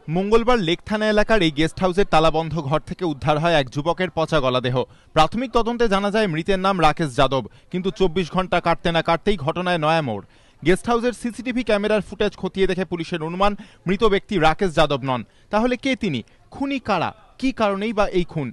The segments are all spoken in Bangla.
মঙ্গলবার লেক থানা এলাকার এই গেস্ট হাউসের তালাবন্ধ ঘর থেকে উদ্ধার হয় এক যুবকের পচা গলা দেহ। প্রাথমিক তদন্তে জানা যায় মৃতের নাম রাকেশ যাদব, কিন্তু 24 ঘন্টা কাটতে না কাটতেই ঘটনায় নয়া মোড়। গেস্ট হাউসের সিসিটিভি ক্যামেরার ফুটেজ খতিয়ে দেখে পুলিশের অনুমান মৃত ব্যক্তি রাকেশ যাদব নন। তাহলে কে তিনি? খুনি কারা? কি কারণেই বা এই খুন?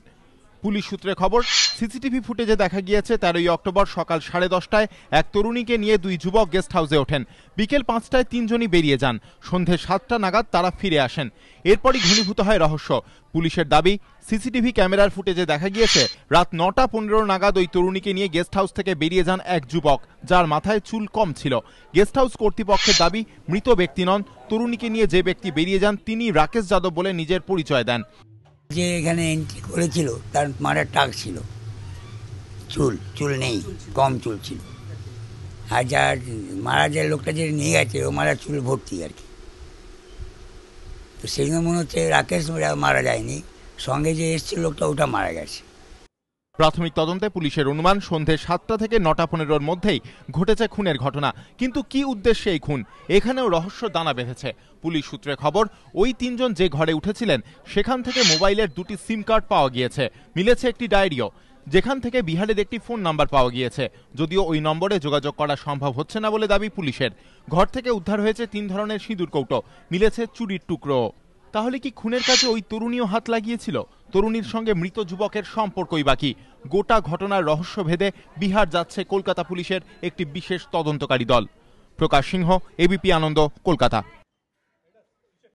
পুলিশ সূত্রে খবর, সিসিটিভি ফুটেজে দেখা গিয়েছে 13ই অক্টোবর সকাল 10:30টায় এক তরুণীকে নিয়ে দুই যুবক গেস্ট হাউসে ওঠেন। বিকেল 5টায় তিনজনই বেরিয়ে যান। সন্ধে 7টা নাগাদ তারা ফিরে আসেন। এরপরই ঘনীভূত হয় রহস্য। পুলিশের দাবি, সিসিটিভি ক্যামেরার ফুটেজে দেখা গিয়েছে রাত 9টা 15 নাগাদ ওই তরুণীকে নিয়ে গেস্ট হাউস থেকে বেরিয়ে যান এক যুবক, যার মাথায় চুল কম ছিল। গেস্ট হাউস কর্তৃপক্ষের দাবি, মৃত ব্যক্তি নন। তরুণীকে নিয়ে যে ব্যক্তি বেরিয়ে যান তিনি রাকেশ যাদব বলে নিজের পরিচয় দেন। যে এখানে এন্ট্রি করেছিল তার মাথার টাক ছিল, চুল নেই, কম চুল ছিল। আর যার মারা যে লোকটা যে নিয়ে গেছে ও মারা চুল ভর্তি আর কি। তো সেই জন্য মনে হচ্ছে রাকেশ মারা যায়নি, সঙ্গে যে এসছে লোকটা ওটা মারা গেছে। প্রাথমিক তদন্তে পুলিশের অনুমান সন্ধে 7টা থেকে 9টা 15-র মধ্যেই ঘটেছে খুনের ঘটনা। কিন্তু কি উদ্দেশ্যে এই খুন? এখানেও রহস্য দানা বেঁধেছে। পুলিশ সূত্রে খবর, ওই তিনজন যে ঘরে উঠেছিলেন সেখান থেকে মোবাইলের 2টি সিম কার্ড পাওয়া গিয়েছে। মিলেছে একটি ডায়েরিও, যেখান থেকে বিহারের একটি ফোন নাম্বার পাওয়া গিয়েছে। যদিও ওই নম্বরে যোগাযোগ করা সম্ভব হচ্ছে না বলে দাবি পুলিশের। ঘর থেকে উদ্ধার হয়েছে 3 ধরনের সিঁদুর কৌটো, মিলেছে চুরির টুকরো। তাহলে কি খুনের কাজে ওই তরুণীও হাত লাগিয়েছিল? তরুণীর সঙ্গে মৃত যুবকের সম্পর্কই বাকি। গোটা ঘটনার রহস্য ভেদে বিহার যাচ্ছে কলকাতা পুলিশের একটি বিশেষ তদন্তকারী দল। প্রকাশ সিংহ, এবিপি আনন্দ, কলকাতা।